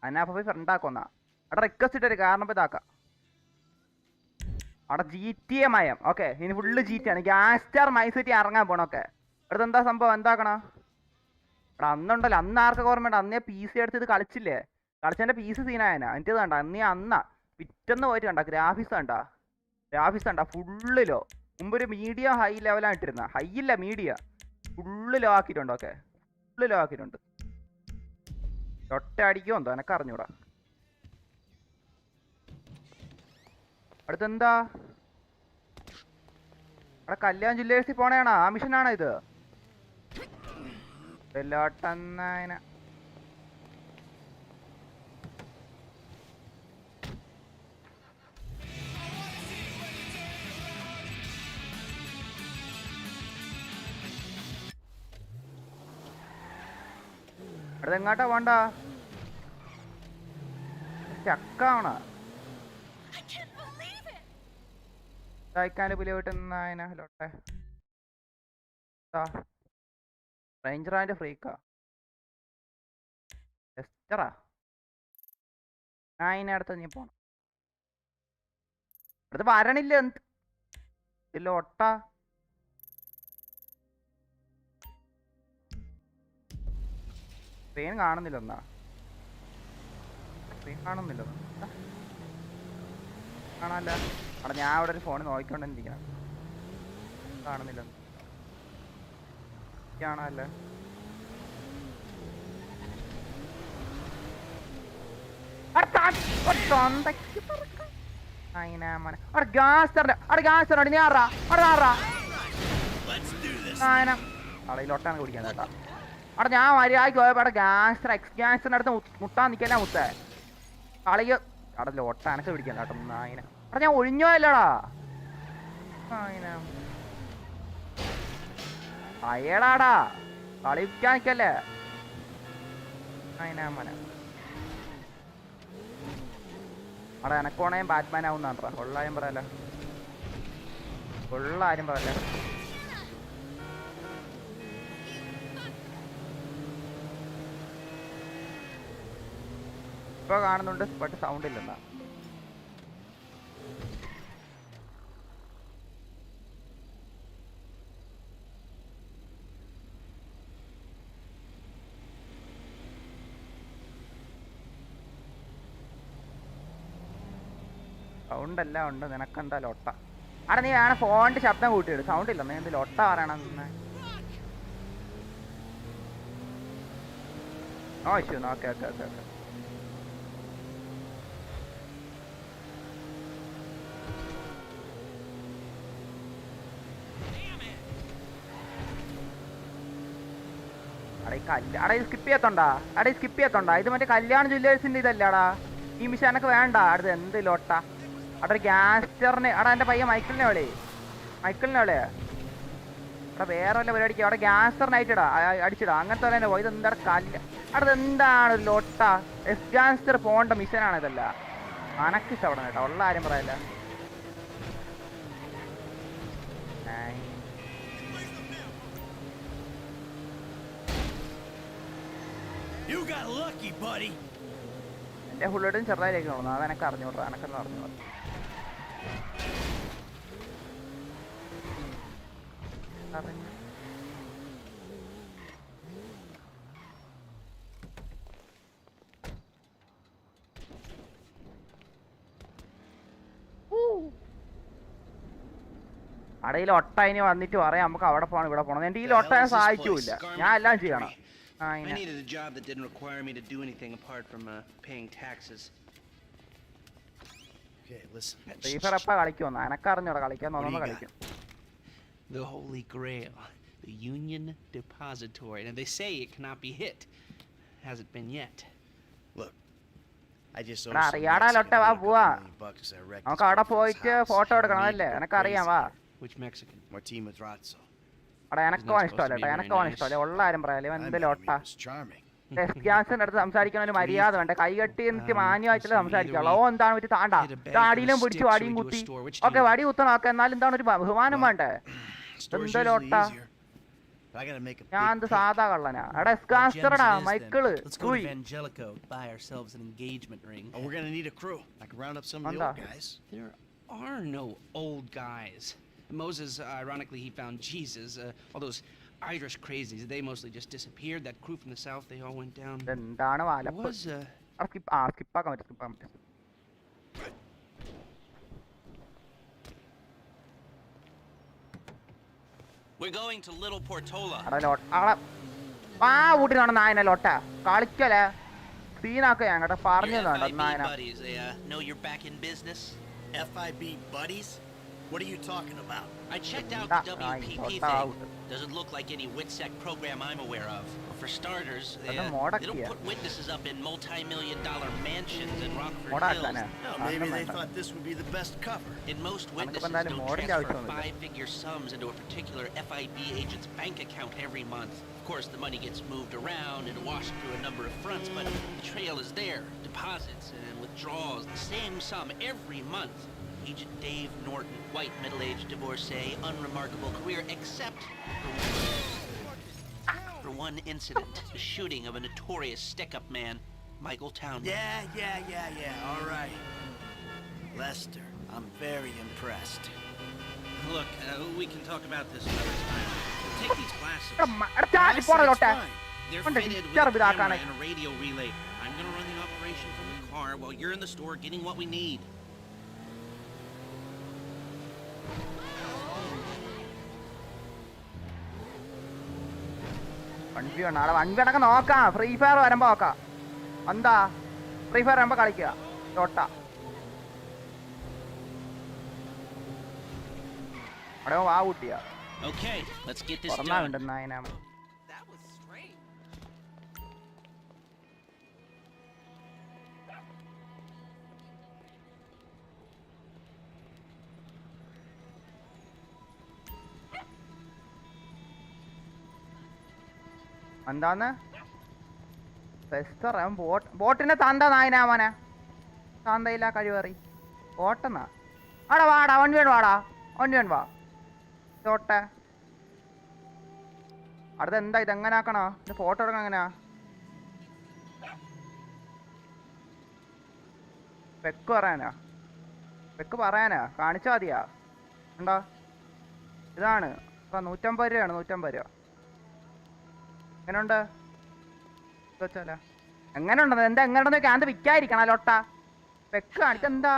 അതിനപ്പോ പോയി ഫ്രണ്ടാക്കൊന്ന അവിടെ റിക്വസ്റ്റ് ഇട്ടൊരു കാരണം ഇതാക്കാം. അവിടെ GTA മയം. ഓക്കെ, ഇനി ഫുള്ള് GTA ആണ്. ഗ്യാസ്റ്റാർ മൈസിറ്റി ഇറങ്ങാൻ പോണം. ഓക്കെ, അടുത്ത് എന്താ സംഭവം, എന്താക്കണോ അവിടെ അന്നുണ്ടല്ലോ, അന്ന് ആർക്കൊക്കെ ഓർമ്മയുണ്ട്, അന്നേ PC എടുത്ത് ഇത് കളിച്ചില്ലേ, കളിച്ചതിന്റെ PC സീനായനാ. എനിക്കത് കണ്ട അന്നാ പിറ്റന്ന് പോയിട്ട് കണ്ട ഗ്രാഫിക്സ് കണ്ട ഫുള്ളിലോ. മുമ്പൊരു മീഡിയം ഹൈ ലെവലാണ് ഇട്ടിരുന്ന, ഹൈ ഇല്ല മീഡിയ, ഫുള്ള് ലോ ആക്കിയിട്ടുണ്ട്. ഓക്കെ, ഫുള്ള് ലോ ആക്കിയിട്ടുണ്ട്. ഒറ്റ അടിക്കുമോ എന്തോ എനക്ക് അറിഞ്ഞൂടാ. അടുത്തെന്താ അവിടെ കല്യാൺ ജ്വല്ലേഴ്സിൽ പോണേണോ, ആ മിഷനാണോ ഇത്? വെല്ലോട്ടന്നതിനെ അടുത്ത് എങ്ങാട്ടാ പോണ്ട? ചക്കാവണ തയ്ക്കാൻ്റെ പുലി വിട്ടുന്നതിനെ ലോട്ടെ. റേഞ്ചർ ആൻഡ് ഫ്രീക്കാ ടെസ്റ്ററാ. ഞാൻ അതിനടുത്ത് നീ പോണം. അടുത്ത് വരണില്ല. എന്ത് ഇല്ല ഒട്ട സ്ക്രീൻ കാണുന്നില്ല. എന്നാ സ്ക്രീൻ കാണുന്നില്ല, കാണാല്ല. അവിടെ ഞാൻ അവിടെ ഒരു ഫോണിൽ നോക്കിക്കൊണ്ടിരിക്കണം, കാണുന്നില്ല. കാണാല്ലേ ലൊട്ടാണ് കുടിക്കാൻ കേട്ടാ. അവിടെ ഞാൻ മര്യാദയ്ക്ക് പോയപ്പോ അവിടെ ഗ്യാസ്റ്റർ എക്സ് അടുത്ത് മുട്ടാൻ നിൽക്കല്ലേ മുത്തേ കളിക്ക്. അവിടെ ലോട്ട എനക്ക് പിടിക്കാൻ കേട്ടോ. നായന അവിടെ ഞാൻ ഒഴിഞ്ഞോയല്ലടാ. അയടാടാ കളിക്കാൻ നിൽക്കല്ലേ അതിനാമന. അവിടെ എനക്കോണേയും ബാറ്റ്മാൻ ആവുന്നാണ്ടാ. കൊള്ളാരും പറയല്ല, കൊള്ളാരും പറയല്ല. ഇപ്പൊ കാണുന്നുണ്ട്, ബട്ട് സൗണ്ട് ഇല്ലെന്നാ. സൗണ്ട് എല്ലാം ഉണ്ട്, നിനക്കെന്താ ലൊട്ട? അവിടെ നീ വേണം ഫോണിന്റെ ശബ്ദം കൂട്ടിയിടും, സൗണ്ട് ഇല്ല. നീ എന്ത് ലൊട്ട പറയണം? Oh issue. Okay okay okay okay. അവിടെ സ്കിപ്പ് ചെയ്യത്തോണ്ടാ? ഇത് മറ്റേ കല്യാൺ ജ്വല്ലേഴ്സിന്റെ ഇതല്ലാടാ ഈ മിഷൻ. എനക്ക് വേണ്ട. അടുത്ത് എന്ത് ലോട്ട? അവിടെ ഒരു ഗ്യാസ്റ്ററിന് അവിടെ എൻ്റെ പയ്യൻ മൈക്കിളിനെ വിളി. അവിടെ വേറെ വല്ല പരിപാടിക്ക് അവിടെ ഗ്യാസ്റ്ററിനായിട്ടിടാ അടിച്ചിടാ. അങ്ങനത്തെ പോലെ തന്നെ പോയി. ഇതെന്താ കല്ല്? അവിടെ എന്താണ് ഒരു ലോട്ട? എസ് ഗ്യാസ്റ്റർ പോകേണ്ട മിഷനാണ് ഇതല്ല. അനക്കിഷ്ടപ്പെടണം കേട്ടോ, ഉള്ള ആരും പറയല്ല. എന്റെ ഫുള്ളോട്ടും ചെറുതായിലേക്ക് തോന്നുന്നു. അതെനക്ക് അറിഞ്ഞോട്ടെ, എനക്കെന്ന് അറിഞ്ഞോട്ടെ. അടയിൽ ഒട്ട ഇനി വന്നിട്ട് പറയാം നമുക്ക് അവിടെ പോകണം ഇവിടെ പോകണം. എന്റെ ഈ ഒട്ട ഞാൻ സഹായിക്കൂല, ഞാൻ എല്ലാം ചെയ്യണം. I needed a job that didn't require me to do anything apart from paying taxes. Okay, listen. കളിക്കുമെന്ന് എനക്കറിഞ്ഞോടാ, കളിക്കാൻ തോന്നുമ്പോ കളിക്കും. The Holy Grail, the Union Depository, and they say it cannot be hit. Hasn't been yet. Look, I just അറിയാടാ ലൊട്ട, വാ പോവാ. നമുക്ക് അവിടെ പോയിട്ട് photo എടുക്കണം അല്ലേ? എനക്കറിയാം, വാ. Which Mexican? Martin Madrazo. അവിടെ എനക്കോൻ ഇഷ്ടമല്ല കേട്ടോ, എനക്കോൻ ഇഷ്ടമല്ല. ഉള്ള ആരും പറയാല്ലേ എന്ത് ലോട്ട? ഗ്യാസിന്റെ അടുത്ത് സംസാരിക്കണ ഒരു മര്യാദ വേണ്ട. കൈകെട്ടി എന്നിട്ട് മാന്യമായിട്ടല്ലേ സംസാരിക്കുള്ളൂ. ഓ എന്താണ് ഒരു താണ്ട താടിയിലും പിടിച്ച് വടിയും കുത്തി. ഓക്കെ വടി കുത്തണം. ഓക്കെ എന്നാലും എന്താണ് ഒരു ബഹുമാനം വേണ്ടേ? എന്ത് ലോട്ട? but I gotta make a ഞാൻ big എന്ത് pitch. സാധാ കള്ളനാ? എടാ Well, എസ്കാസ്റ്റർടാ gems it is, then. Michael Let's go to ഉയ്. Evangelico, buy ourselves an engagement ring. Oh, we're gonna need a crew. I can round up some of the Anda. old guys. There are no old guys. Moses, ironically, he found Jesus. All those Irish crazies, they mostly just disappeared. That crew from the south, they all went down. ഇതെന്താണ് There വാലപ്പ്? was, സ്കിപ്പാക്കാൻ പറ്റും. We're going to Little Portola. കൂട്ടിനാണ് നായനെ ലോട്ട കളിക്കലേ സീനാക്കുക ഞങ്ങടെ പറഞ്ഞു Your വേണ്ട FIB നായന. buddies, they know you're back in business? FIB buddies? What are you talking about? I checked out That the guy WPP got thing. out. Doesn't look like any WITSEC program I'm aware of. For starters, That's a they Modak don't here. put witnesses up in multi-million-dollar mansions in Rockford Modak Hills. തന്നെ. Oh, അതൊന്നും maybe they വേണ്ട. thought this would be the best cover. And most Ano witnesses ka ba dahil don't modern transfer gawin mo? five-figure sums into a particular FIB agent's bank account every month. Of course, the money gets moved around and washed through a number of fronts, but the trail is there. Deposits and withdrawals, the same sum every month. Agent Dave Norton, white, middle-aged divorcee, unremarkable career, except for one incident, the shooting of a notorious stick-up man, Michael Townley. Yeah. All right. Lester, I'm very impressed. Look, we can talk about this another time. Take these glasses. ചാടി പോണ Lotay. They're Wanda, fitted with discharge a camera ഇതാക്കാനായി. and a radio relay. I'm gonna run the operation from the car while you're in the store getting what we need. വണ്ടി വേണം അവിടെ വണ്ടി അടക്കം നോക്കാം. Free fire വരുമ്പോ നോക്കാം. എന്താ ഫ്രീ ഫയർ വരുമ്പോ കളിക്കുക ലോട്ട. അവിടെ വാ കൂട്ടിയാ Okay, let's get this തുറന്നാ done. ഉണ്ട് നായന. That was strange. എന്താന്ന് ഫെസ്റ്റർ ബോട്ടിന്റെ തന്ത നായനാ മോനെ. തന്തയില്ല കഴിവേറി ബോട്ടെന്നാ. ആടാ വാടാ വണ്ടി വേണം വാടാ വണ്ടി വേണം വാ ചോട്ടെ. അടുത്ത എന്താ ഇതെങ്ങനെ ആക്കണോ? ഇത് ഫോട്ടോ എടുക്കണം എങ്ങനെയാ? പെക്ക് പറയാനാ കാണിച്ചാ മതിയാ. ഉണ്ടോ ഇതാണ് 150 രൂപയാണ്. 150 രൂപ. എങ്ങനെയുണ്ട് വെച്ചാലോ? എങ്ങനെയുണ്ടെന്ന് എന്താ എങ്ങനെയുണ്ടെന്ന് കാന്ത് വിൽക്കാതിരിക്കണം ലോട്ട. പെക്ക് കാണിച്ചെന്താ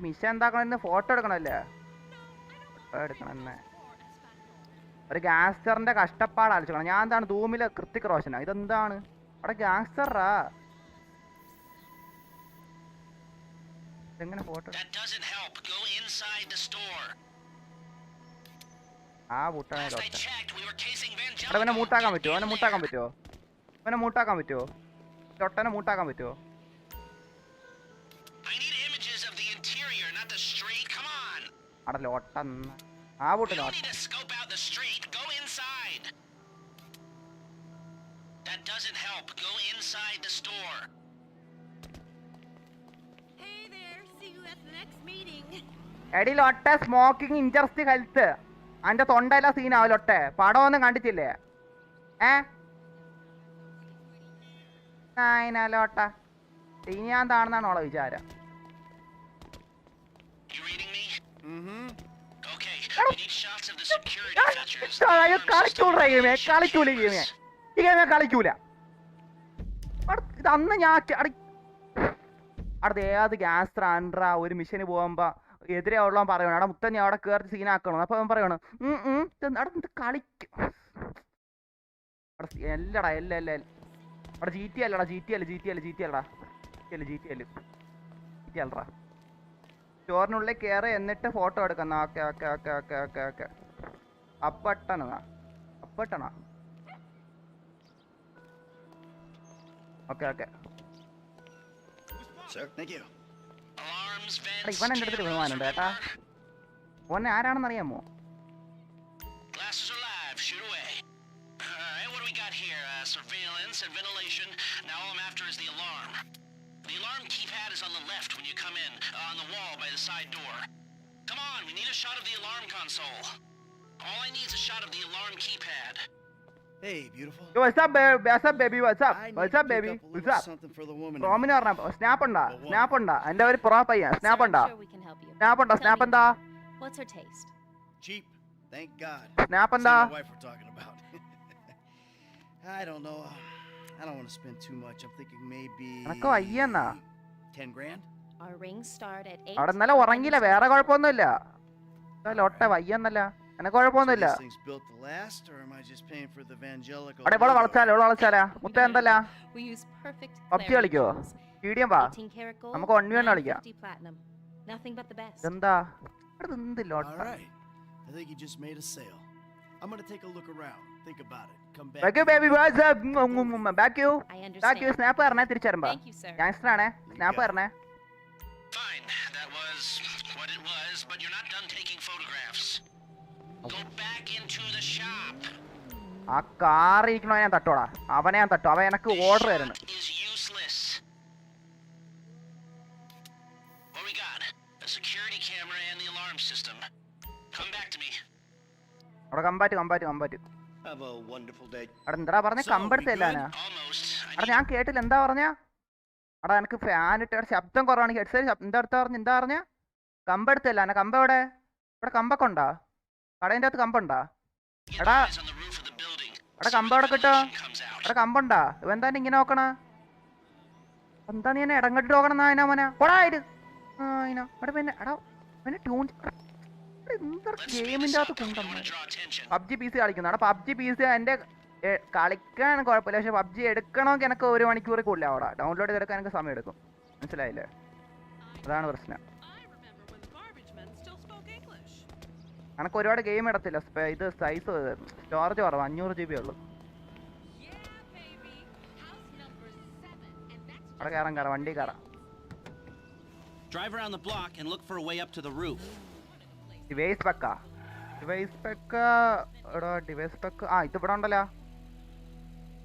മിഷ എന്താക്കണെന്ന് ഫോട്ടോ എടുക്കണല്ലേ? എടുക്കണെന്നെ ഒരു ഗാങ്സ്റ്ററിന്റെ കഷ്ടപ്പാട് ആലോചിക്കണം. ഞാൻ എന്താണ് ധൂമിലെ കൃത്തിക് റോഷനാ? ഇതെന്താണ് അവിടെ ഗാങ്സ്റ്ററാ? ഇതെങ്ങനെ photo? That doesn't help. Go inside the store. ആ കൂട്ടാൻ Last I ലോട്ട. checked, we were casing Evangelico. അവനെ മൂട്ടാക്കാൻ പറ്റുമോ? Get in മൂട്ടാക്കാൻ there. പറ്റുമോ? ലൊട്ടനെ മൂട്ടാക്കാൻ പറ്റുമോ? I need images of the interior, not the street. Come on. അവിടെ ലോട്ടന്ന് ആ We കൂട്ട് don't ലോട്ട. need to scope out the street. Go inside. That doesn't help. Go inside the store. Hey there, see you at the next meeting. എടി ലൊട്ടെ smoking ingest health. അന്റെ തൊണ്ടയില സീനാവും ലൊട്ടെ. പടമൊന്നും കണ്ടിട്ടില്ലേ? ലോട്ട ഇനി ഞാൻ താണെന്നാണ് ഓളെ വിചാരം. You reading me? Mm-hmm. Okay. We need shots of the security features. The കളിക്കൂല ഈ ഗെയിമേ. ഈ ഗെയിമേ കളിക്കൂല. ഇത് അന്ന് ഞാൻ അടുത്ത് ഏത് ഗ്യാസ് ആൻഡ്ര ഒരു മിഷന് പോകുമ്പോ എതിരെ ഉള്ളവൻ പറയണം അവിടെ മുത്തന്നെ അവിടെ കയറി സീനാക്കണം. അപ്പൊ അവൻ പറയണം അവിടെ കളിക്കും. എല്ലടാ എല്ല അവിടെ ജി ടി അല്ലടാ. സ്റ്റോറിനുള്ളിൽ കയറി എന്നിട്ട് ഫോട്ടോ എടുക്കുന്ന. ഓക്കെ അപ്പട്ടണ okay. Sir, thank you. alarms, vents, ഇവൻ എൻ്റെ അടുത്ത് ബഹുമാനുണ്ട് കേട്ടാ. ഓനെ ആരാണെന്ന് അറിയാമോ? Glasses are live. Shoot away. Alright, what do we got here? Surveillance and ventilation. Now all I'm after is the alarm. The alarm keypad is on the left when you come in, on the wall by the side door. Come on, we need a shot of the alarm console. All I need is a shot of the alarm keypad. Hey, beautiful. Yo, what's up, baby? What's up? I need What's to up, pick baby? up a What's little up? something for the woman. റോമിന് പറഞ്ഞ snap ഉണ്ടാ But what? Snap ഉണ്ടാ എന്റെ ഒരു pro പയ്യൻ snap Sir, I'm ഉണ്ടാ sure we can help you. Snap ഉണ്ടാ Tell snap me എന്താ more. What's her taste? Cheap. Thank God. Snap It's എന്താ my wife we're talking about. I don't know. I don't want to spend too much. I'm thinking maybe എനക്ക് വയ്യെന്നാ 10 grand. Our rings start at 8. അവിടെ ഇന്നലെ ഉറങ്ങിയില്ല വേറെ കുഴപ്പമൊന്നുമില്ല ലോട്ടെ വയ്യെന്നല്ല എനക്ക് So കുഴപ്പമൊന്നുമില്ല this thing's built to last, or am I just paying for the evangelical? അവിടെ ഇവിടെ വളച്ചാലാ മുത്ത എന്തല്ല We use perfect PUBG clarity കളിക്കോ jewels. Medium വാ 18 karat gold, നമുക്ക് 1v1 കളിക്കാം 950 platinum. Nothing but the best. എന്താ ഇവിടെ എന്ത് All ലോട്ട right. I think you just made a sale. I'm gonna take a look around. Think about it. Come back. Back you baby what's up back you I back you understand. Snap തരണേ തിരിച്ചരുമ്പോ Thank you, sir. Gangster ആണേ snap തരണേ Fine, that was what it was, but you're not done taking photographs. Go back into the shop. ആ car ഇരിക്കണോ ഞാൻ തട്ടോടാ അവനെ ഞാൻ തട്ടും അവൻ എനക്ക് This ഓർഡർ shot തരുന്നു is useless. What we got? A security camera and the alarm system. Come back to me. അവിടെ combat Have a wonderful day. അവിടെ എന്താ പറഞ്ഞ So, കമ്പെടുത്തല്ല we good? Almost. I അവിടെ need ഞാൻ കേട്ടില്ല എന്താ പറഞ്ഞ അവിടെ എനിക്ക് ഫാൻ ഇട്ട ശബ്ദം കുറവാണ് ഹെഡ്സെറ്റ് എന്താ പറഞ്ഞ കമ്പെടുത്തല്ല എന്നെ കമ്പ എവിടെ ഇവിടെ കമ്പൊക്കെ ഉണ്ടാ കടേൻ്റെ അകത്ത് കമ്പുണ്ടാ to get എടാ eyes on the roof of the building. അവിടെ See കമ്പ when അവിടെ the കിട്ടോ illusion comes out. അവിടെ കമ്പുണ്ടാ ഇവ എന്താ ഇങ്ങനെ നോക്കണ എന്താ നീ എന്നെ ഇടങ്ങട്ട് നോക്കണം നായനാ മോനെ പോടാ ഇവിടെ പിന്നെ എടാ പിന്നെ ട്യൂൺ എന്താ Let's speed ഗെയിമിൻ്റെ this അകത്ത് up. I don't കൊണ്ടുവന്നു want to draw attention. PUBG P C കളിക്കുന്നു അവിടെ പബ്ജി പി സി എൻ്റെ കളിക്കാൻ കുഴപ്പമില്ല പക്ഷെ പബ്ജി എടുക്കണമെങ്കിൽ എനിക്ക് 1 മണിക്കൂർ കൂടുതൽ അവിടെ ഡൗൺലോഡ് ചെയ്തെടുക്കാൻ എനിക്ക് സമയം എടുക്കും മനസ്സിലായില്ലേ അതാണ് പ്രശ്നം എനിക്ക് ഒരുപാട് ഗെയിം ഇടത്തില്ല ഇത് സൈസ് സ്റ്റോറേജ് കുറവ് 500 GB ഉള്ളു അവിടെ കയറാം വണ്ടി കയറാം Drive around the block and look for a way up to the roof. Device പെക്ക എടാ ഡിവൈസ് പെക്ക് ആ ഇത് ഇവിടെ ഉണ്ടല്ലോ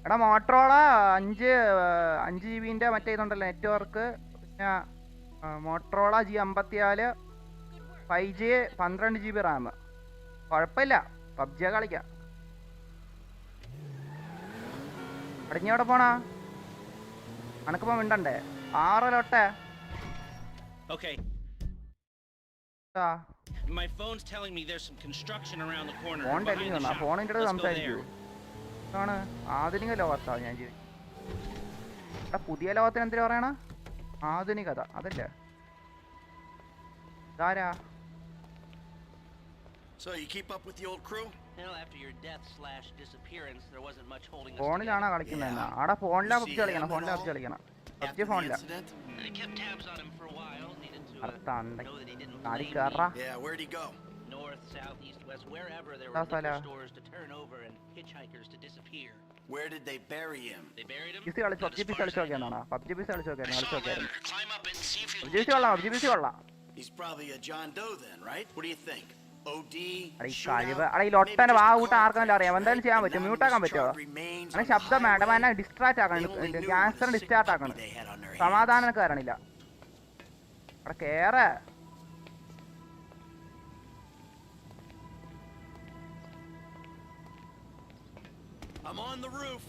എടാ മോട്ടറോള 5 GB മറ്റേ ഇതുണ്ടല്ലോ നെറ്റ്വർക്ക് പിന്നെ Motorola G54 5G 12 GB Ram കുഴപ്പമില്ല പബ്ജി കളിക്കാം അടിഞ്ഞ എവിടെ പോണാ അനക്കിപ്പോ മിണ്ടണ്ടേ 6 ലോട്ടെ Okay, ആ my phone's telling me there's some construction around the corner phone behind telling the തന്നാ shop. ഫോണിൻ്റെ അടുത്ത് Let's go സംസാരിക്കൂ there. ആണ് ആധുനിക ലോകത്താണ് ഞാൻ ഇവിടെ പുതിയ ലോകത്തിന് എന്തിനു പറയണ ആധുനികത അതല്ലേ ഇതാരാ So you keep up with the old crew? Well, after your death/disappearance, there wasn't much holding us ഫോണിലാണോ together. കളിക്കുന്നത് തന്നെ അവിടെ ഫോണിലാ പബ്ജി കളിക്കണം PUBG After the ഫോണിലാ incident? I kept tabs on him for a while. Needed to അർത്ഥം know that he didn't താടി blame me. കയറാ Yeah, where'd he go? North, south, east, west, wherever there That's were liquor all. stores to turn over and hitchhikers to disappear. Where did they bury him? They buried him. PC കളിച്ച് Not as PUBG PC far as കളിച്ച് I know. നോക്കിയാണോ PUBG PC കളിച്ച് നോക്കിയായിരുന്നു I കളിച്ച് saw a നോക്കിയായിരുന്നു ladder. Climb up and see if you PUBG PC കൊള്ളാം PUBG PC കൊള്ളാം He's probably a John Doe then, right? What do you think? OD? അട ഈ shootout? കഴിവ് അട ഈ Maybe ലൊട്ടനെ just വാ a കൂട്ട car ആർക്കെങ്കിലും crash, അറിയാം എന്തായാലും ചെയ്യാൻ right? പറ്റും Anonymous മ്യൂട്ടാക്കാൻ പറ്റുമോ truck remains അങ്ങനെ on the ശബ്ദം വേണ്ട highway. എന്നെ ഡിസ്ട്രാക്ട് They ആക്കണം only knew it was ഗ്യാങ്സ്റ്ററിനെ a sick distract puppy ആക്കണം they had on their hands. സമാധാനം എനിക്ക് വരണില്ല അവിടെ കേറ് I'm on the roof.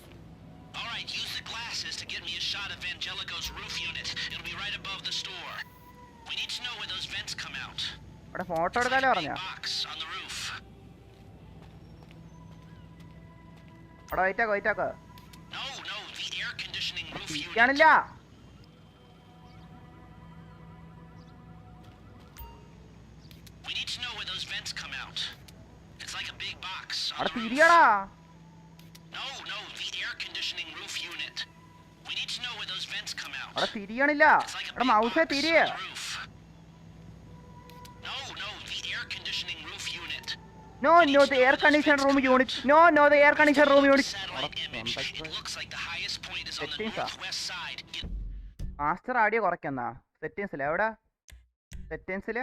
All right, use the glasses to get me a shot of Angelico's roof unit. It'll be right above the store. We need to know where those vents come out. അവിടെ photo It's like എടുക്കാലോ a പറഞ്ഞ big box on the roof. അവിടെ വെയിറ്റാക്ക് No, the air conditioning roof unit. ഇരിക്കാണില്ല We need to know where those vents come out. It's like a big box on അവിടെ the roof. തിരിയടാ No, the air conditioning roof unit. We need to know where those vents come out. അവിടെ തിരിയണില്ല It's like a അവിടെ big മൗസേ box തിരിയേ on the roof. No, the air conditioning roof unit. Know the air condition room unit know the air condition room unit Satellite image. It looks like the highest point is on the Settings ആ. northwest side. Master audio കുറയ്ക്കുന്ന സെറ്റിങ്സിൽ എവിടെ സെറ്റിങ്സിൽ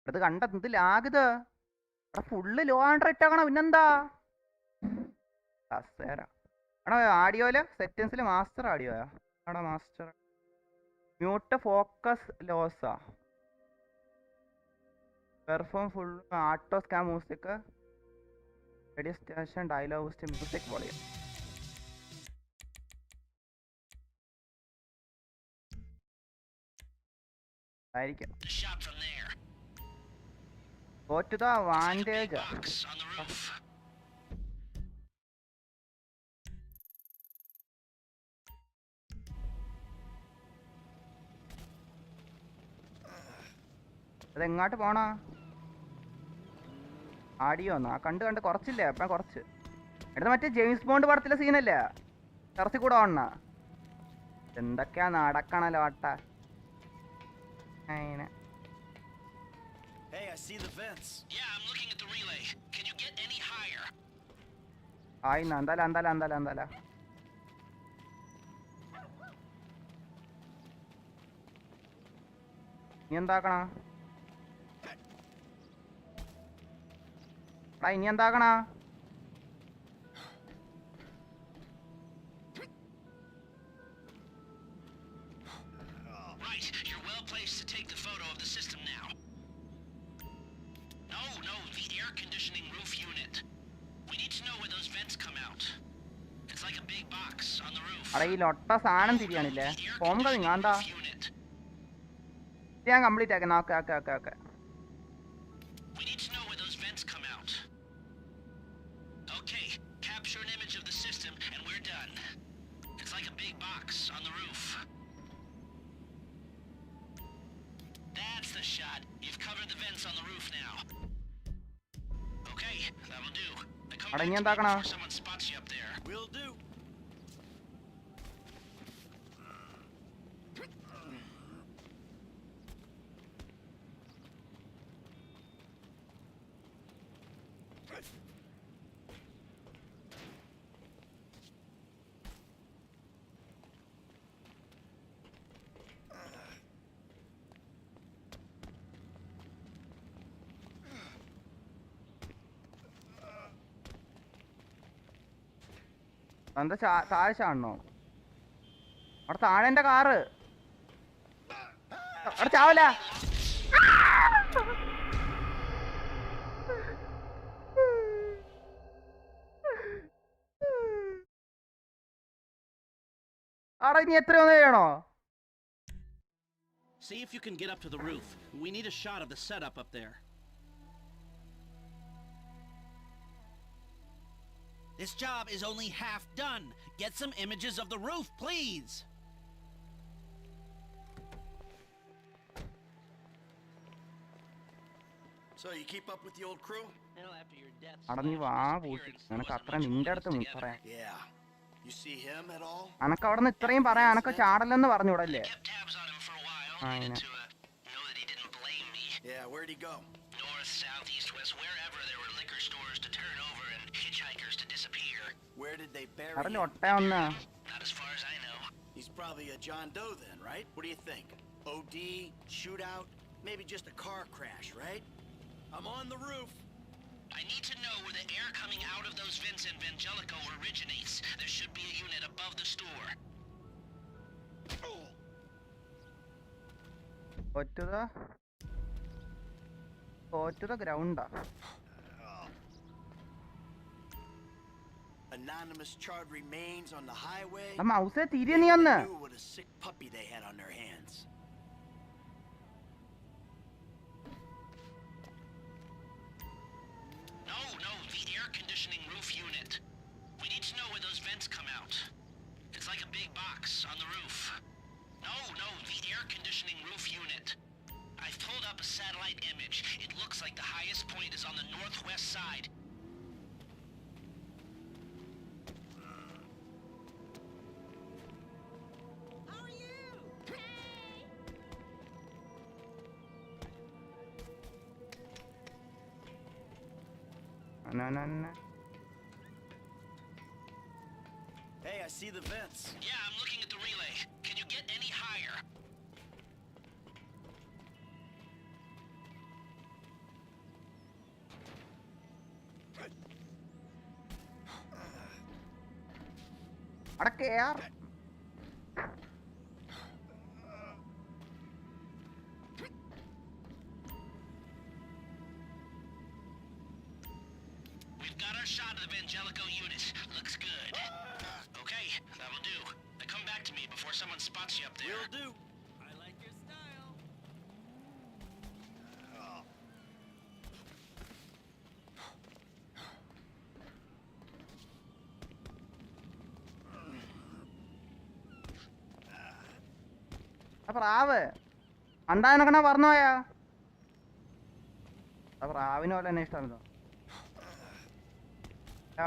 ഇത് കണ്ട ഇത് ലാഗിത് അവിടെ full law Android ഇട്ടാക്കണം പിന്നെന്താ കസേര എടാ ആഡിയോയില് സെറ്റിങ്സിൽ മാസ്റ്റർ ആഡിയോയാ എടാ മാസ്റ്റർ മ്യൂട്ട് ഫോക്കസ് ലോസാ perform full auto scan music radio station dialogue music volume. ആയിരിക്കും. The shot from there. Go to the vantage. Box on the roof. അതെങ്ങോട്ട് പോണോ? ആടിയോ എന്നാ കണ്ട് കുറച്ചില്ലേ അപ്പം കുറച്ച് എടുത്ത്. മറ്റേ ജെയിംസ് ബോണ്ട് പടത്തിലെ സീനല്ലേ ടെറസിൽ കൂടെ ഓണ. എന്തൊക്കെയാ നടക്കണല്ലോ ആട്ട. അതിനെ Hey, I see the vents. Yeah, I'm looking at the relay. Can you get any higher? ആയിന്നാ എന്തായാലും നീ എന്താക്കണ? ഇനി എന്താക്കണ? Right, you're well placed to take the photo of the system now. No, the air conditioning roof unit. We need to know where those vents come out. It's like a big box on the roof. അവിടെ ഈ ലൊട്ട സാധനം തിരിയാണില്ലേ? Form കളിങ്ങാണ്ടാ ഞാൻ complete ആക്കാം. Okay. We need to know where those vents come out. Okay, capture an image of the system and we're done. It's like a big box on the roof. That's the shot. You've covered the vents on the roof now. Okay, that'll do. Come back to me before someone spots you up there. Will do. എന്താ താഴെ ചാടണോ? അവിടെ താഴെ എന്റെ car അവിടെ ചാവല. അവിടെ ഇനി എത്രയൊന്നും ചെയ്യണോ? See if you can get up to the roof. We need a shot of the setup up there. This job is only half done. Get some images of the roof, please. So you keep up with the old crew? Well, after your death. അവിടെ നീ വാ പൂട്ടി. നിനക്ക് അത്ര നിന്റെ അടുത്ത് പറയാൻ. Yeah. You see him at all? അനക്ക് അവിടെ നിന്ന് ഇത്രയും പറയാൻ അനക്ക് ചാടല്ലെന്ന് പറഞ്ഞൂടല്ലേ? Kept tabs on him for a while. I Needed know. to know that he didn't blame me. Yeah, where'd he go? North, south, east, west, wherever there were liquor stores to turn over and hitchhikers to disappear. Where did they bury അവിടെ him? ഒട്ട ഒന്ന്. Not as far as I know. He's probably a John Doe then, right? What do you think? OD, shootout, maybe just a car crash, right? I'm on the roof. I need to know where the air coming out of those vents in Vangelico originates. There should be a unit above the store. Go to the ground. Anonymous charred remains on the highway. ആ മൗസേ തിരിയ നീ ഒന്ന്. They knew what a sick puppy they had on their hands. No, the air conditioning roof unit. We need to know where those vents come out. It's like a big box on the roof. No, the air conditioning roof unit. I've pulled up a satellite image. It looks like the highest point is on the northwest side. How are you? No. Hey, I see the vents. Yeah, I'm looking at the relay. Can you get any higher? അവിടെ കേർ. We've got our shot Jellicoe unit. Looks good. Okay, that'll do. Now come back to me before someone spots you up there. Will do. I like your style. പ്രാവ് അണ്ടാനക്കണ പറഞ്ഞു പോയാ പ്രാവിന് പോലെ തന്നെ ഇഷ്ടമായിരുന്നു.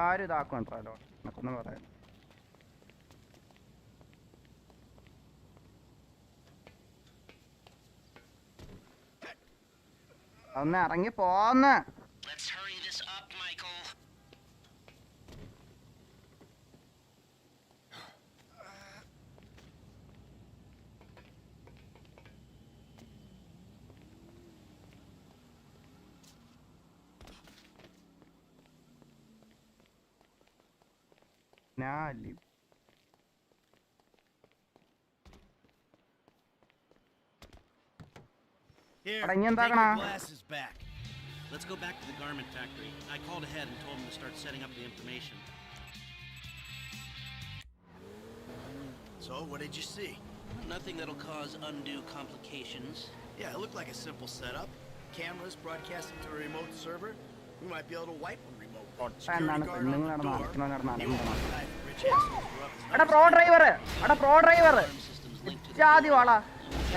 ആരും ഇതാക്കുണ്ടോ എന്നൊക്കൊന്നും പറയാം. ഒന്ന് ഇറങ്ങി പോന്ന്. Let's hurry this up, Michael. ഞാലി Here, But I need take that your now. glasses back. Let's go back to the garment factory. I called ahead and told them to start setting up the information. So, what did you see? Nothing that'll cause undue complications. Yeah, it looked like a simple setup. Cameras broadcasting to a remote server. We might be able to wipe them remote. എന്താണ് Security guard on the പെണ്ണുങ്ങൾ door. നടന്നു. You won't want to dive rich assholes who rub his എടാ nose bro in it. Driver, എടാ bro driver Alarm systems linked to the ജാതി door. വാള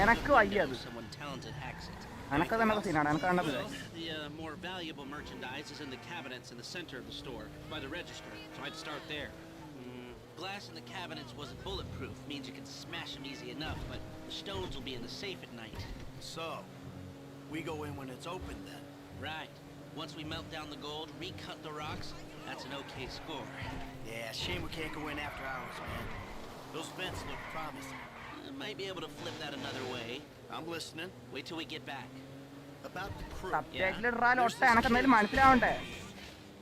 എനക്ക് വയ്യത്. Someone talented hacks it. എനക്ക് തന്നെ സീനാണ്, എനക്ക് കണ്ടത്. Well, the more valuable merchandise is in the cabinets in the center of the store, by the register, so I'd start there. Glass in the cabinets wasn't bulletproof, means you can smash them easy enough, but the stones will be in the safe at night. So, we go in when it's open then. Right. Once we melt down the gold, recut the rocks, that's an okay score. Yeah, shame we can't go in after hours, man. Those vents look promising. Might be able to flip that another way. I'm listening. Wait till we get back. About the crew. സബ്ജക്റ്റിൽ ഇടാൻ ഒട്ട എനക്ക് എന്തെങ്കിലും മനസ്സിലാവണ്ടേ.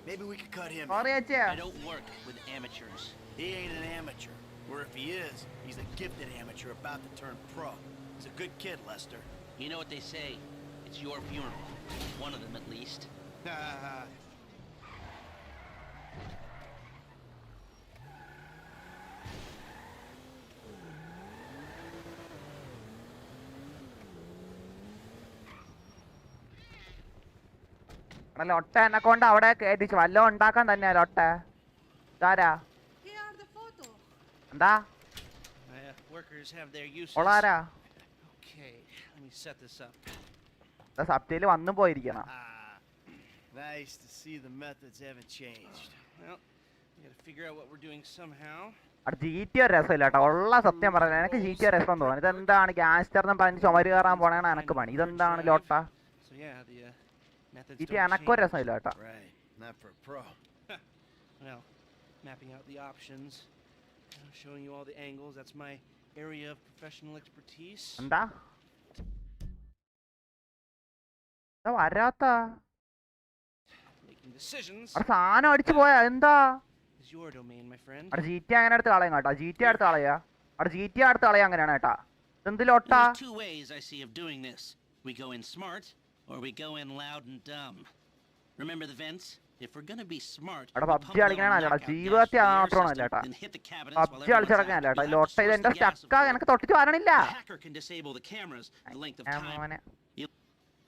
Maybe we could cut him. Sorry ചേച്ചിയാ. I don't work with amateurs. He ain't an amateur. Or if he is, he's a gifted amateur about to turn pro. He's a good kid, Lester. You know what they say? It's your funeral. One of them at least. എടാ ലൊട്ട എന്നെ കൊണ്ട് അവിടെ കയറ്റിച്ചു വല്ലതും ഉണ്ടാക്കാൻ തന്നെയാ ലൊട്ട. ഇതാരാ? Here are the photos. എന്താ My workers have their uses. ഓളാരാ? Okay, let me set this up. സബ്ജയിൽ വന്നു പോയിരിക്കണം. Nice to see the methods haven't changed. Well, we gotta figure out what we're doing somehow. അവിടെ GTA ഒരു രസമില്ല കേട്ടോ, ഉള്ള സത്യം പറയാം. എനിക്ക് GTA രസം തോന്നുന്നു. ഇതെന്താണ് ഗ്യാങ്സ്റ്ററിനും പറഞ്ഞ് ചുമര് കയറാൻ പോണേണ് എനക്ക് പണി. ഇതെന്താണ് ലോട്ട? So yeah, the methods GTA don't എനക്കൊരു change. രസമില്ല കേട്ടോ. Right, not for a pro. Well, mapping out the options, showing you all the angles. That's my area of professional expertise. എന്താ വരാത്ത Making decisions അവിടെ സാധനം അടിച്ചു പോയാ എന്താ? is your domain, my friend. അവിടെ GTA അങ്ങനെ എടുത്ത് കളയും കേട്ടോ. GTA എടുത്ത് കളയാ. അവിടെ GTA എടുത്ത് കളയാ അങ്ങനെയാണ് കേട്ടാ. ഇതെന്ത് ലോട്ട? There's two ways I see of doing this. We go in smart, or we go in loud and dumb. Remember the vents? If we're gonna be smart, അവിടെ we PUBG pump a little കളിക്കണല്ല knockout ജീവിതത്തിൽ gas from the air മാത്രമല്ല system, കേട്ടാ. then hit the cabinets while PUBG everyone's കളിച്ചിടക്കാനല്ല out. കേട്ടോ. You ലോട്ട outsource ഇത് the എന്റെ gas, of സ്റ്റക്കാ course. എനിക്ക് തൊട്ടിട്ട് വരണില്ല. The hacker can disable the cameras the length of time. മോനെ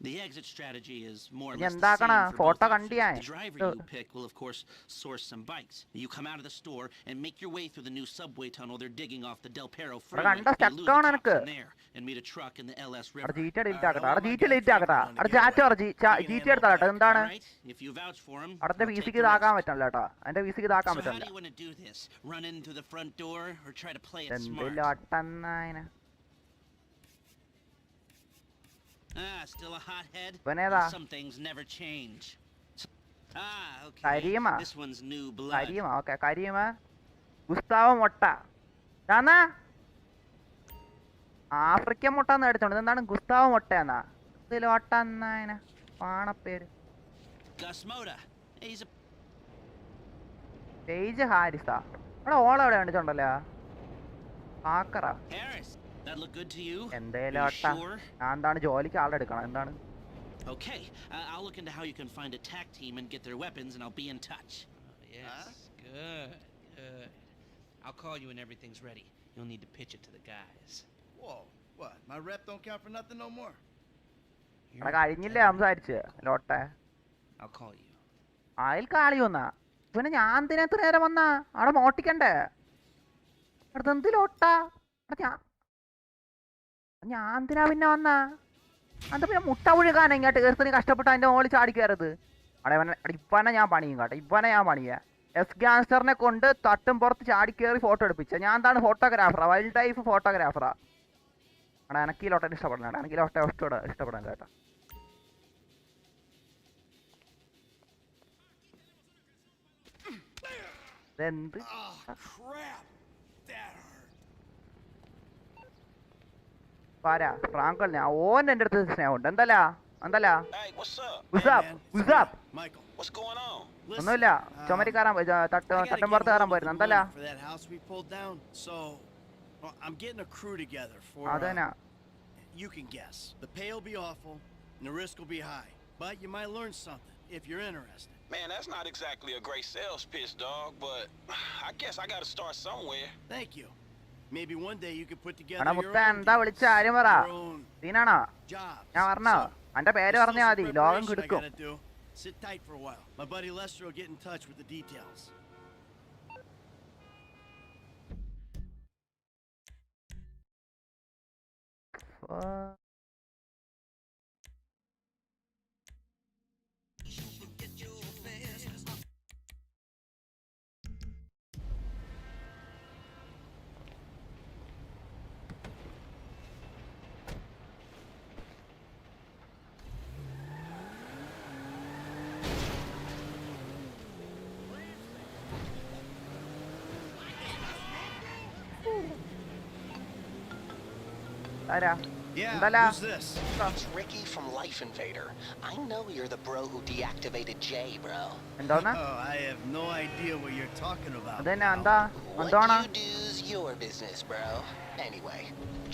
The exit strategy is more or ഇനി less the എന്താക്കണ? same for photo both കണ്ടു outfits. ഞാൻ. The driver you pick will of course source some bikes. You come out of the store and make your way through the new subway tunnel they're digging off the Del Perro freeway. കണ്ട You lose the സ്റ്റക്കാണ് cops എനിക്ക്. in there and meet a truck in the LS അവിടെ River. GTA delete ആക്കട്ടെ. അവിടെ GTA delete ആക്കട്ടെ. അവിടെ chat പറഞ്ഞ് GTA എടുത്താ കേട്ടോ. എന്താണ് All right, if you vouch for him, അവിടുത്തെ I'll take VCക്ക് the ഇതാക്കാൻ risk. പറ്റില്ല കേട്ടോ. എന്റെ VCക്ക് ഇതാക്കാൻ So how do പറ്റില്ല. you want to do this? Run in through the front door or try to play it എന്ത് smart? ലോട്ടന്നായന Still a hothead? ഇവനേതാ? Some things never change. Okay. കരീമ. This one's new blood. കരീമ. Okay കരീമ. Gustavo Mota. ഞാനാ African മുട്ട എന്ന് എടുത്തോണ്ട് എന്താണ് ഗുസ്താവോ മുട്ട എന്നാ? ഇത് ലോട്ടന്നായന പാണപ്പേര്. Gus Mota. He's a page ഹാരിസാ. അവിടെ ഓളം എവിടെ കണ്ടിട്ടുണ്ടല്ലോ? ആക്കറ. Harris. That look good to you? എന്തേലും You ഒട്ട sure? ഞാൻ എന്താണ് ജോലിക്ക് ആളെടുക്കണം എന്താണ്? Okay. I'll look into how you can find a tac team and get their weapons, and I'll be in touch. Yes, good, good. I'll call you when everything's ready. You'll need to pitch it to the guys. Whoa, what? My rep don't count for nothing no more? എടാ കഴിഞ്ഞില്ലേ സംസാരിച്ച് Lotay. I'll call you. അയൽ കാളി വന്നാ പിന്നെ ഞാൻ എന്തിനാ എത്ര നേരം വന്നാ അവിടെ മോട്ടിക്കണ്ടേ? അടുത്ത് എന്ത് ലോട്ടാ? ഞാൻ എന്തിനാ പിന്നെ വന്നാ? അത് പിന്നെ മുട്ട ഒഴുകാൻ ഇങ്ങോട്ട് കേർത്തിന് കഷ്ടപ്പെട്ട് അതിന്റെ മുകളിൽ ചാടി കയറത്. ഇപ്പനെ ഞാൻ പണിയും കേട്ടോ, ഇപ്പനെ ഞാൻ പണിയാ. എസ് ഗാങ്സ്റ്ററിനെ കൊണ്ട് തട്ടും പുറത്ത് ചാടി കയറി ഫോട്ടോ എടുപ്പിച്ച. ഞാൻ എന്താണ് ഫോട്ടോഗ്രാഫറാ, വൈൽഡ് ലൈഫ് ഫോട്ടോഗ്രാഫറാ. എടാ എനിക്ക് ഈ ലോട്ടനെ ഇഷ്ടപ്പെടണം കേട്ടോ, എനിക്ക് ലോട്ട ഇഷ്ടപ്പെടാൻ കേട്ടോ. ഇതെന്ത് പാരാ ഫ്രാങ്കലിനെ ഓൻ എൻ്റെ അടുത്ത് സ്നേഹമുണ്ട്. എന്തല്ലാ ഒന്നുമില്ല, ചുമരി കയറാൻ തട്ടും പുറത്ത് കയറാൻ പോയിരുന്നു. എന്തല്ലാ അതന്നെ. You can guess. The pay will be awful and the risk will be high, but you might learn something if you're interested. Man, that's not exactly a great sales pitch, dog, but I guess I gotta start somewhere. Thank you. Maybe one day you could put together എടാ your മുത്ത own എന്താ വിളിച്ച കാര്യം പറ. സീനാണോ? ഞാൻ പറഞ്ഞോ എന്റെ പേര് പറഞ്ഞാ മതി, ലോകം കിടക്കും. Sit tight for a while. My buddy Lester will get in touch with the details. Yeah, who's this? It's Ricky from Life Invader. I know you're the bro who deactivated Jay, bro. എന്തോന്നാ? Oh, I have no idea what you're talking about. അതെന്നാ എന്താ? What എന്തോന്നാ? you do's your business, bro. Anyway,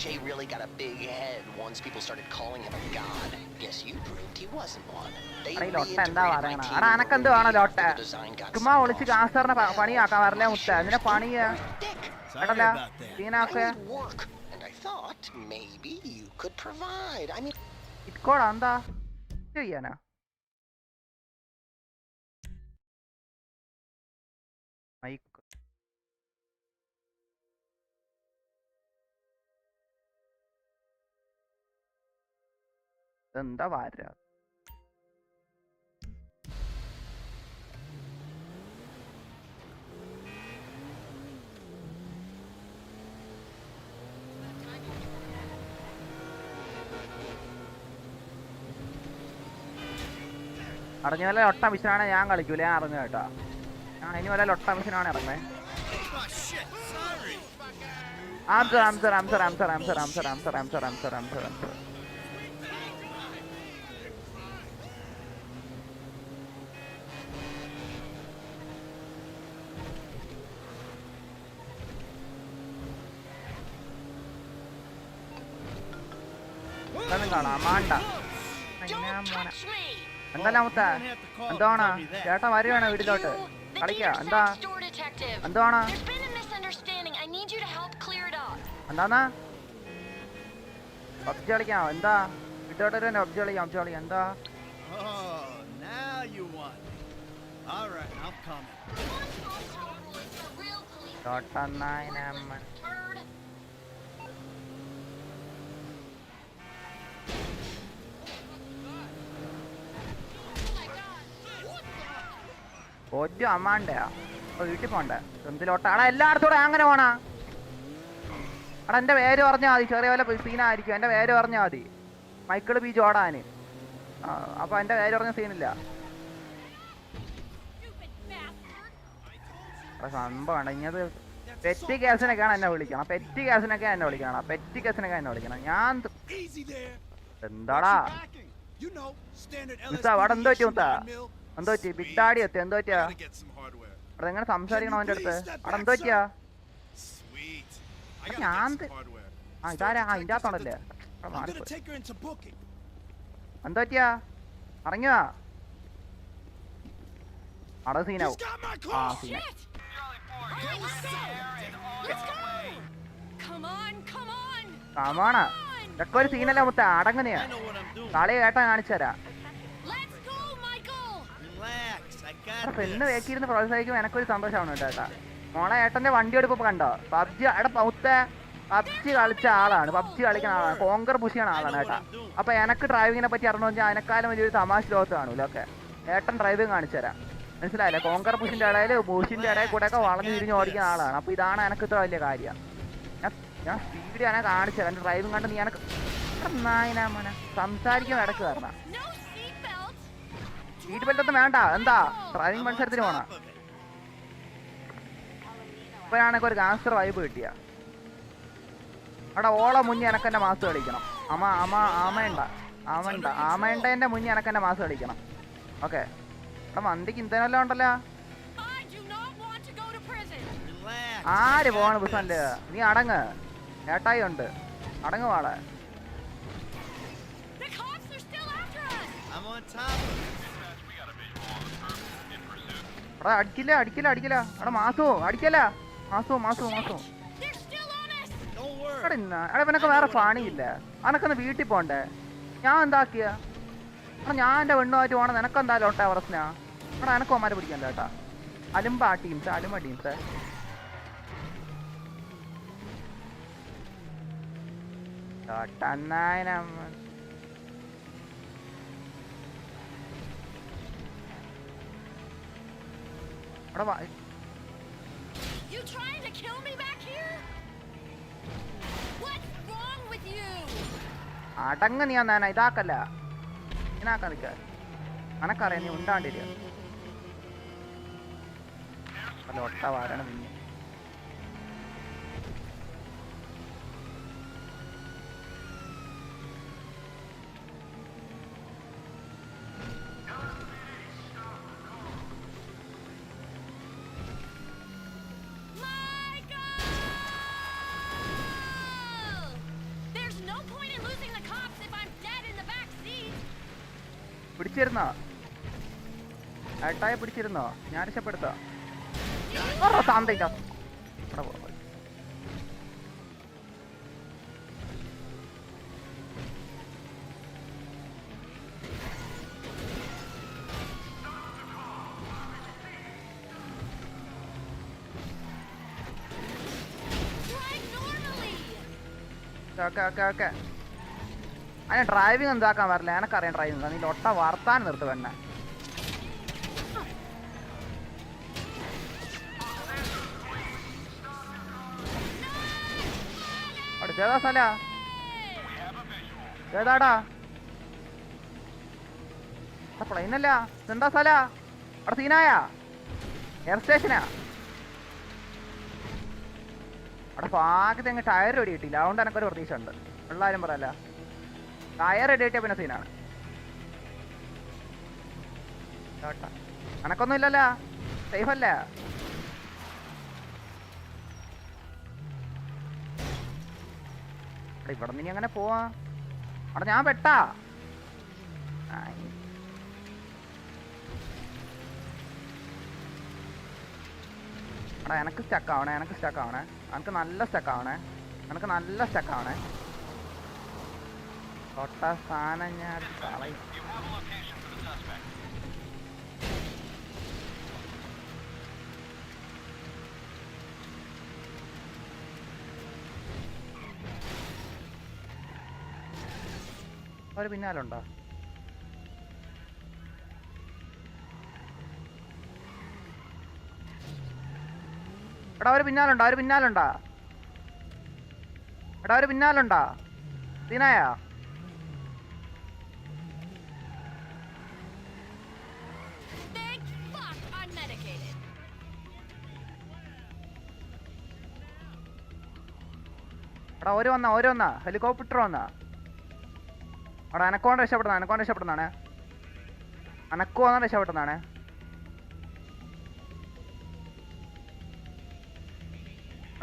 Jay really got a big head once people started calling him a god. Guess you proved he wasn't one. They എടാ ഈ ലോട്ട എന്താ reintegrated my പറയണ? team എടാ അനക്കെന്ത് വേണം after ലോട്ട? the design got ചുമ്മാ signed വിളിച്ച് off. ഗാങ്സ്റ്ററിനെ പണിയാക്കാൻ വരലേ മുത്ത. അതിനെ പണിയാ Dick, Sorry എടല്ല about that. I സീനാക്കെ need work, and I thought maybe you could provide. I mean, ഇക്കോടാ എന്താ ചെയ്യാനാ? മൈക്ക് എന്താ വാര അറിഞ്ഞ പോലെ ലൊട്ട മിഷനാണ് ഞാൻ കളിക്കൂല, ഞാൻ അറിഞ്ഞു കേട്ടോ. ഞാൻ ഇനി പോലെ ലൊട്ട മിഷനാണ് ഇറങ്ങേ. Oh shit, sorry. ആംസർ. കാണാം മാണ്ട എന്തല്ല മുത്ത എന്തോണാ ചേട്ടാ വരുവാണ് വീട്ടിലോട്ട് കളിക്ക എന്താ എന്തോണാ എന്താന്നാ പബ്ജി കളിക്കാം എന്താ വീട്ടോട്ട് തന്നെ പബ്ജി കളിക്കാം എന്താ Oh, now you want me. All right, I'm coming. ഒറ്റ അമ്മാണ്ടയാ വീട്ടിൽ പോണ്ടേ എന്തിലോട്ടാ എടാ എല്ലായിടത്തോടെ അങ്ങനെ പോണാ എടാ എന്റെ പേര് പറഞ്ഞാൽ മതി ചെറിയ പോലെ സീനായിരിക്കും എന്റെ പേര് പറഞ്ഞാൽ മതി മൈക്കിള് ബി ജോർഡാന് അപ്പൊ എന്റെ പേര് പറഞ്ഞ സീനില്ല സംഭവമാണ് ഇങ്ങനത് പെറ്റി കേസിനൊക്കെയാണ് എന്നെ വിളിക്കണം പെറ്റി കേസിനൊക്കെ എന്നെ വിളിക്കണം ഞാൻ എന്താടാ അവിടെ എന്തോ പറ്റി മുത്താ എന്തോ പറ്റി ബിഗ് ഡാഡി എത്തി എന്തോ പറ്റിയാ അവിടെ എങ്ങനെ സംസാരിക്കണം അവന്റെ അടുത്ത് അവിടെ എന്തോ പറ്റിയാ ഞാൻ ഇതാരാ ഇതിന്റെ അകത്താണല്ലേ എന്തോ പറ്റിയാ ഇറങ്ങിയാ അവിടെ സീനാവും. He's got my uh car. സീന. Okay, let's go. Let's go. Come on, come on. Come on. ഇതൊക്കെ ഒരു സീനല്ല മുത്ത, അടങ്ങനെയാ. I know what I'm doing. കളി കേട്ടാ കാണിച്ചുതരാ. Let's go, Michael. Relax. I got പെണ്ണ് this. വേക്കിയിരുന്ന് പ്രോത്സാഹിക്കുമ്പോൾ എനിക്കൊരു സന്തോഷമാണ് കേട്ടോ ഏട്ടാ. മോളെ ഏട്ടന്റെ വണ്ടി എടുക്കുമ്പോ കണ്ടോ, പബ്ജി എടാ പൗത്തെ പബ്ജി കളിച്ച ആളാണ്, പബ്ജി കളിക്കുന്ന ആളാണ്, കോങ്കർ പുഷിയാണ് ആളാണ് ഏട്ടാ. അപ്പൊ എനിക്ക് ഡ്രൈവിങ്ങിനെ പറ്റി അറിഞ്ഞു വെച്ചാൽ അതിനെക്കാളും വലിയൊരു തമാശ ലോകത്ത് കാണൂല. ഓക്കെ, ഏട്ടൻ ഡ്രൈവിംഗ് കാണിച്ചു തരാം, മനസ്സിലായില്ലേ? കോങ്കർ പുഷിന്റെ ഇടയിൽ ബുഷിന്റെ ഇടയിൽ കൂടെ ഒക്കെ വളഞ്ഞു തിരിഞ്ഞ് ഓടിക്കുന്ന ആളാണ്. അപ്പൊ ഇതാണ് എനിക്ക് ഇത്ര വലിയ കാര്യം. ഞാൻ സ്പീഡ് ഞാൻ കാണിച്ചു തരാം. എന്റെ ഡ്രൈവിംഗ് കണ്ട് നീ എനക്ക് നായനാ മോനെ സംസാരിക്കുമ്പോൾ ഇടക്ക് കയറണം. No seatbelt. സീറ്റ് ബെൽറ്റ് ഒന്നും വേണ്ട. എന്താ ഡ്രൈവിംഗ് മത്സരത്തിന് പോണ? ഇപ്പോഴാണെങ്കിൽ ഒരു ഗാങ്സ്റ്റർ വൈബ് കിട്ടിയ അവിടെ ഓളെ മുന്നേ എനക്കെന്റെ മാസ് കളിക്കണം. ആമേണ്ടേന്റെ മുന്നേ എനക്കെന്റെ മാസ് കളിക്കണം. ഓക്കെ, അവിടെ മന്തിക്ക് ഇന്ധനമെല്ലാം ഉണ്ടല്ലോ. I do not want to go to prison. Relax. ആര് I പോവാണ് got ബുസല്ലേ? this. നീ അടങ്ങ്, ഏട്ടായി ഉണ്ട്, അടങ്ങ് വാളെ. The cops are still after us. I'm on top of it. അവിടെ അടിക്കില്ല. അവിടെ മാസോ അടിക്കല. മാസോ They're still on us. Don't worry. എടാ നിനക്ക് വേറെ പണിയില്ല? അനക്കൊന്ന് വീട്ടിൽ പോണ്ടേ? ഞാൻ എന്താക്കിയ? എടാ ഞാൻ എൻ്റെ പെണ്ണുമായിട്ട് പോകണം, നിനക്കെന്തായാലും ഒട്ടേ പ്രശ്നാ. എടാ എനക്ക് ഒമാരെ പിടിക്കണ്ട കേട്ടാ. അലുമ്പ teams. You trying to kill me back here? What's wrong with you? അടങ്ങ് നീ എന്നാ ഇതാക്കല്ല, ഇതിനാക്കാൻ നിൽക്ക. അനക്കറിയാം നീ ഉണ്ടാണ്ടില്ല. അല്ല ഒട്ട വാരണം നീ. There's no point in losing the cops if I'm dead in the back seat. പിടിച്ചിരുന്നോ ഏട്ടായെ? പിടിച്ചിരുന്നോ? ഞാൻ രക്ഷപ്പെടുത്താം. താന്തയില്ല. Drive normally. ഓക്കെ. അതിനെ ഡ്രൈവിംഗ് എന്താക്കാൻ പറ്റില്ല, എനക്കറിയാം ഡ്രൈവിംഗ്. നീ ഒട്ട വർത്താൻ നിർത്ത് വേണ്ട. അവിടെ ചേതാ സ്ഥല? ഏതാടാ പ്ലെയിനല്ല, ഇതെന്താ സ്ഥല? അവിടെ സീനായ എയർ സ്റ്റേഷനാ. അവിടെ ഭാഗത്ത് എങ്ങനെ ടയർ റെഡി കിട്ടിയില്ല, അതുകൊണ്ട് എനിക്കൊരു പ്രതീക്ഷ ഉണ്ട്. എല്ലാവരും പറയല്ല, ടയർ റെഡി കിട്ടിയ പിന്നെ സീനാണ്. എനക്കൊന്നും ഇല്ലല്ലോ, സേഫ് അല്ലേ? ഇവിടെ നിന്ന് ഇനി അങ്ങനെ പോവാ? അവിടെ ഞാൻ പെട്ടാ. എടാ എനക്ക് സ്റ്റക്കാവണേ, എനിക്ക് നല്ല സ്റ്റക്കാവണേ. തൊട്ട സ്ഥാനം ഞാൻ കളയും. ഒരു പിന്നാലുണ്ടോ? എടാ ഒരു പിന്നാലുണ്ടാ? സീനായ Thank fuck I'm medicated. എടാ ഓരോ വന്നാ ഹെലികോപ്റ്റർ വന്നാ. അവിടെ അനക്കോണ്ട് രക്ഷപ്പെടുന്നതാണ്.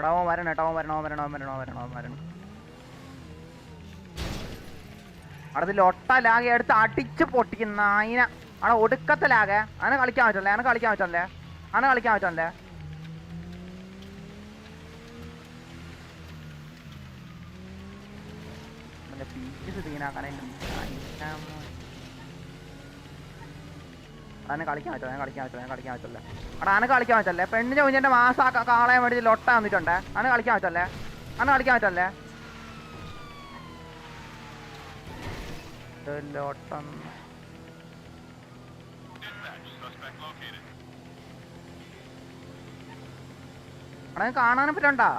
എടാ ഓൻ വരണം. അവിടെ ലൊട്ട ലാഗി എടുത്ത് അടിച്ച് പൊട്ടിക്കുന്ന നായിന. അവിടെ ഒടുക്കത്തിലാകെ അനെ കളിക്കാൻ പറ്റല്ലേ പീസ് സീനാക്കാൻ അനെ കളിക്കാൻ പറ്റല്ലേ അവിടെ അനെ കളിക്കാൻ പറ്റല്ലേ പെണ്ണിന്റെ കുഞ്ഞിന്റെ മാസം കാളയാൻ വേണ്ടി ലൊട്ട വന്നിട്ടുണ്ട് അനെ കളിക്കാൻ പറ്റല്ലേ ലോട്ടം അവിടെ കാണാനും പറ്റണ്ടാ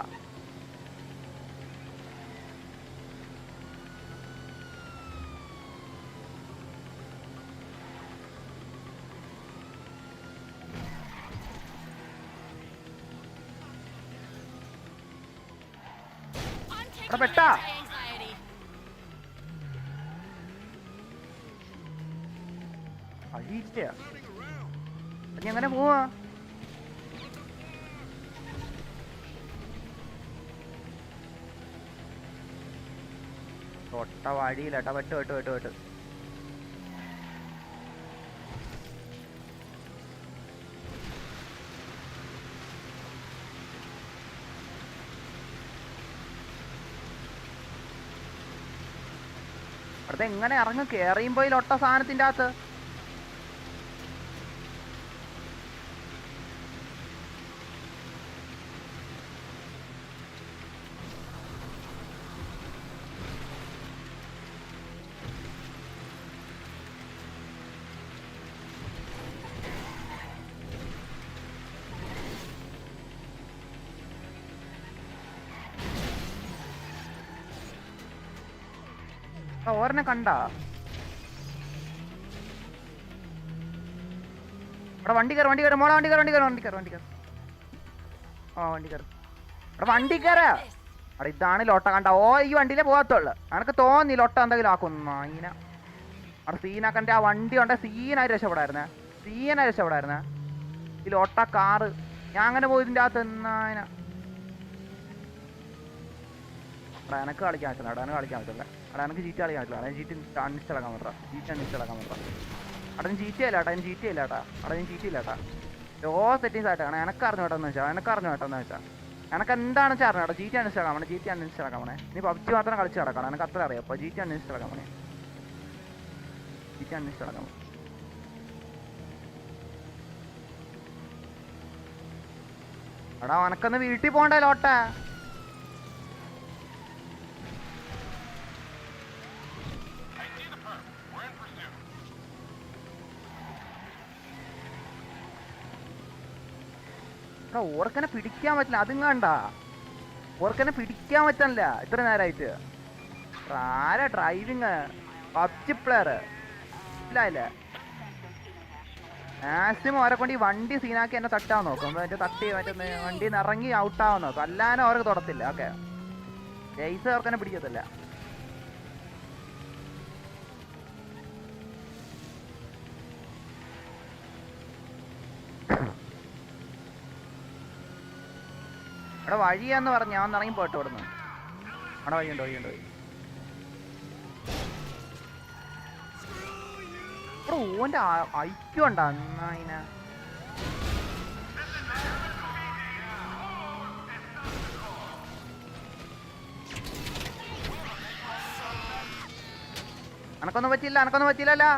അവിടെ പെട്ടാ അഴിയില്ല നീ എങ്ങനെ പോവാ തൊട്ട വഴിയില്ലട്ടാ വെട്ട് അടുത്ത എങ്ങനെ ഇറങ്ങും കേറിയുമ്പോ ഈ ലൊട്ട സാധനത്തിന്റെ അകത്ത് ഓരനെ കണ്ടാ അവിടെ വണ്ടി കയറി മോളെ വണ്ടി കയറി ആ വണ്ടി കയറി അവിടെ വണ്ടി കയറ അവിടെ ഇതാണ് ലോട്ട കണ്ട ഓ ഈ വണ്ടിയിലേ പോകത്തുള്ളു എനക്ക് തോന്നി ലോട്ട എന്തെങ്കിലും ആക്കുന്നു ഇന അവിടെ സീനാക്കൻ്റെ ആ വണ്ടി ഉണ്ട് സീനായി രക്ഷപ്പെടായിരുന്നേ ഈ ലോട്ട കാറ് ഞാൻ അങ്ങനെ പോയതിൻ്റെ അകത്ത് എന്നാ അവിടെ എനക്ക് കളിക്കാൻ പറ്റില്ല അവിടെ എനിക്ക് ജീറ്റ് കളിക്കാൻ പറ്റില്ല അവിടെ ജീറ്റ് അണിച്ചിളക്കാൻ പറ്റാ അവിടെ ഞാൻ ജീറ്റ് ചെയ്യില്ല കേട്ടാ ഓ സെറ്റിങ്സ് ആയിട്ടാണ് എനക്ക് അറിഞ്ഞോട്ടെന്ന് വെച്ചാൽ എനക്ക് എന്താണെന്ന് വെച്ചാൽ അറിഞ്ഞോ ജീറ്റ് അണിച്ചിളക്കാൻ പോണേ നീ പബ്ജി മാത്രം കളിച്ച് കിടക്കണം എനിക്ക് അത്ര അറിയാം അപ്പോൾ ജീറ്റ് അണിച്ചിളക്കാൻ പോണേ എടാ എനക്കൊന്ന് വീട്ടിൽ പോകണ്ടേ ലോട്ടെ ഓർക്കനെ പിടിക്കാൻ പറ്റില്ല അതും കണ്ട ഓർക്കനെ പിടിക്കാൻ പറ്റില്ല ഇത്ര നേരമായിട്ട് ആരാ ഡ്രൈവിങ് പബ്ജി പ്ലെയർ ഇല്ലേ മാക്സിമം ഓരെ കൊണ്ട് ഈ വണ്ടി സീനാക്കി എന്നെ തട്ടാൻ നോക്കും മറ്റേ വണ്ടിയിൽ നിന്ന് ഇറങ്ങി ഔട്ടാവാൻ നോക്കും അല്ലാതെ ഓർക്ക് തൊടത്തില്ല ഓക്കെ ജയ്സ് ഓർക്കനെ പിടിക്കത്തില്ല അവിടെ വഴിയാന്ന് പറഞ്ഞു ഞാൻ ഇറങ്ങി പോയിട്ട് ഇവിടുന്ന് അവിടെ വഴിയുണ്ട് ഓന്റെ ഐക്യം ഉണ്ടോ അന്നതിനെ അനക്കൊന്നും പറ്റിയില്ലല്ലോ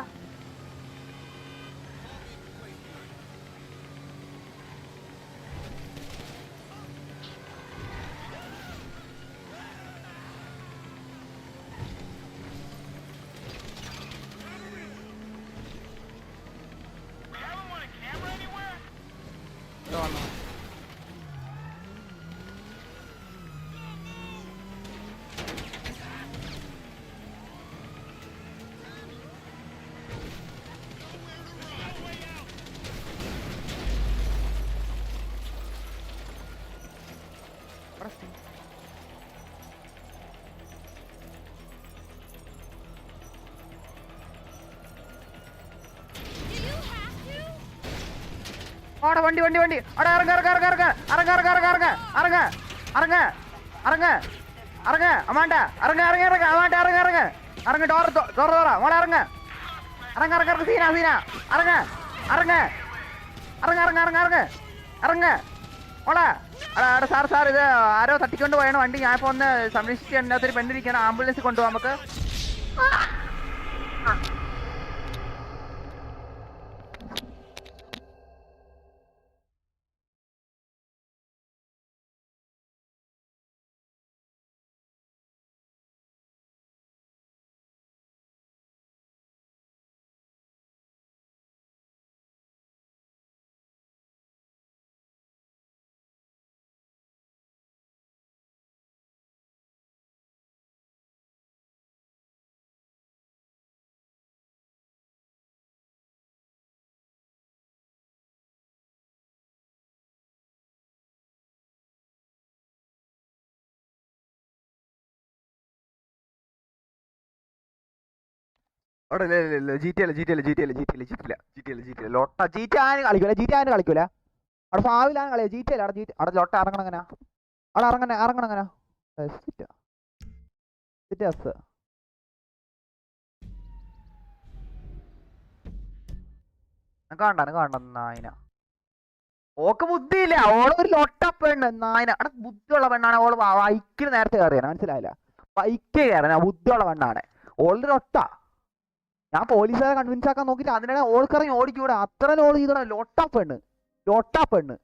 അവിടെ വണ്ടി അവിടെ അമാണ്ട ഇറങ്ങ ഡോർ മോളെ ഇറങ്ങ ഇറങ്ങ സീന ഇറങ്ങ ഓളാ സാർ ഇത് ആരോ തട്ടിക്കൊണ്ട് പോയാണ് വണ്ടി. ഞാൻ ഇപ്പൊ ഒന്ന് സംരക്ഷിച്ച് അതിനകത്തൊരു പെണ്ണിരിക്കണം. ആംബുലൻസ് കൊണ്ടുപോകാം നമുക്ക്. കളിക്കൂല അവിടെ ഭാവിയിലാണ് കളിയാ. GTA അവിടെ ലോട്ട ഇറങ്ങണങ്ങനെ അവിടെ ഇറങ്ങണങ്ങനെ കണ്ട നായന. ഓക്ക് ബുദ്ധിയില്ല. ഓളൊരു ലൊട്ട പെണ്ണ് നായന. അവിടെ ബുദ്ധിയുള്ള പെണ്ണാണ്. ഓള് ബൈക്കിന് നേരത്തെ കയറിയാണ്. മനസ്സിലായില്ല, ബൈക്ക് കയറാൻ ബുദ്ധിയുള്ള പെണ്ണാണ്. ഓളൊരു ലൊട്ട. ഞാൻ പോലീസുകാരെ കൺവിൻസ് ആക്കാൻ നോക്കിയിട്ട് അതിനിടെ ഓൾക്കറിഞ്ഞ് ഓടിക്കൂടെ. അത്ര ലോൾ ചെയ്തോടെ. ലൊട്ട പെണ്ണ്